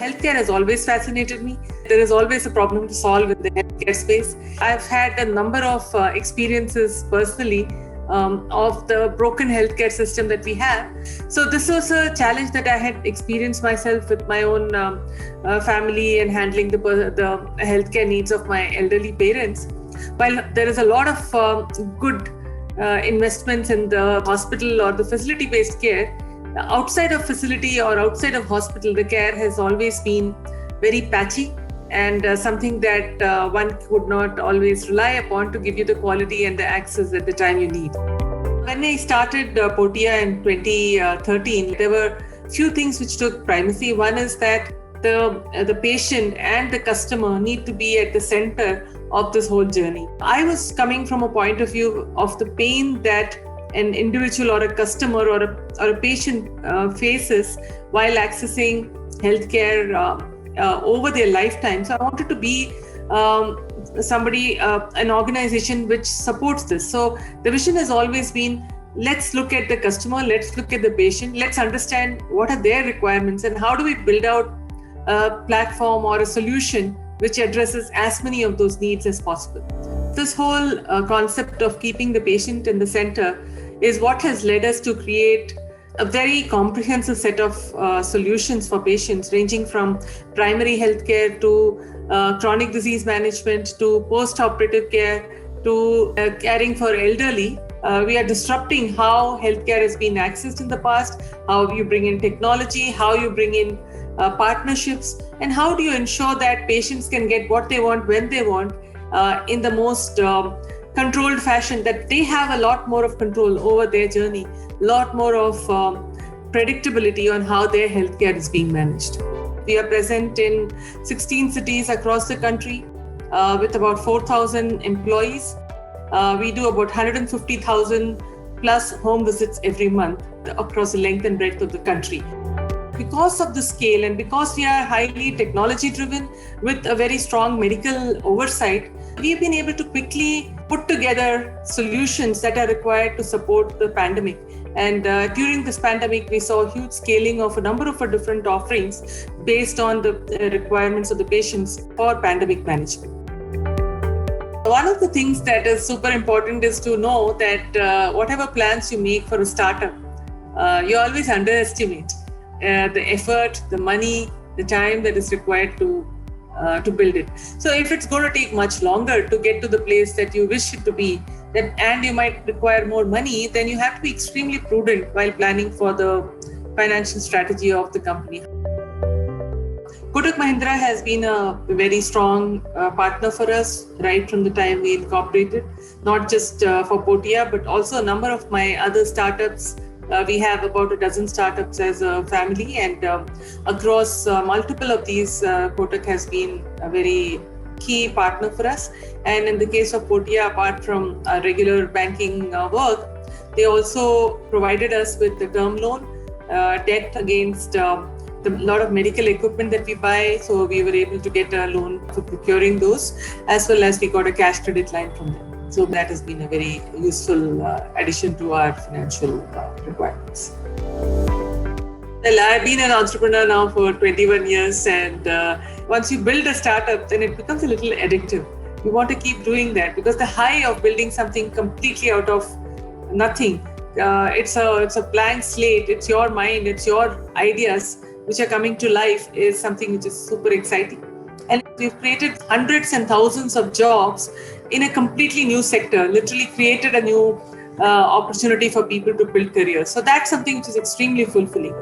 Healthcare has always fascinated me. There is always a problem to solve in the healthcare space. I've had a number of experiences personally of the broken healthcare system that we have. So this was a challenge that I had experienced myself with my own family and handling the healthcare needs of my elderly parents. While there is a lot of good investments in the hospital or the facility-based care, outside of facility or outside of hospital, the care has always been very patchy and something that one could not always rely upon to give you the quality and the access at the time you need. When I started Portea in 2013, there were few things which took primacy. One is that the patient and the customer need to be at the center of this whole journey. I was coming from a point of view of the pain that an individual or a customer or a patient faces while accessing healthcare over their lifetime. So I wanted to be an organization which supports this. So the vision has always been, let's look at the customer, let's look at the patient, let's understand what are their requirements and how do we build out a platform or a solution which addresses as many of those needs as possible. This whole concept of keeping the patient in the center is what has led us to create a very comprehensive set of solutions for patients, ranging from primary healthcare to chronic disease management to post-operative care to caring for elderly. We are disrupting how healthcare has been accessed in the past, how you bring in technology, how you bring in partnerships, and how do you ensure that patients can get what they want when they want in the most controlled fashion, that they have a lot more of control over their journey, a lot more of predictability on how their healthcare is being managed. We are present in 16 cities across the country with about 4,000 employees. We do about 150,000 plus home visits every month across the length and breadth of the country. Because of the scale and because we are highly technology driven with a very strong medical oversight, we've been able to quickly put together solutions that are required to support the pandemic. And during this pandemic, we saw a huge scaling of a number of different offerings based on the requirements of the patients for pandemic management. One of the things that is super important is to know that whatever plans you make for a startup, you always underestimate the effort, the money, the time that is required to build it. So if it's going to take much longer to get to the place that you wish it to be, and you might require more money, then you have to be extremely prudent while planning for the financial strategy of the company. Kotak Mahindra has been a very strong partner for us right from the time we incorporated, not just for Portea, but also a number of my other startups. We have about a dozen startups as a family, and across multiple of these, Kotak has been a very key partner for us. And in the case of Portea, apart from our regular banking work, they also provided us with the term loan, debt against the lot of medical equipment that we buy. So we were able to get a loan for procuring those, as well as we got a cash credit line from them. So that has been a very useful addition to our financial requirements. Well, I've been an entrepreneur now for 21 years, and once you build a startup, then it becomes a little addictive. You want to keep doing that because the high of building something completely out of nothing, it's a blank slate, it's your mind, it's your ideas which are coming to life, is something which is super exciting. And we've created hundreds and thousands of jobs in a completely new sector, literally created a new opportunity for people to build careers. So that's something which is extremely fulfilling.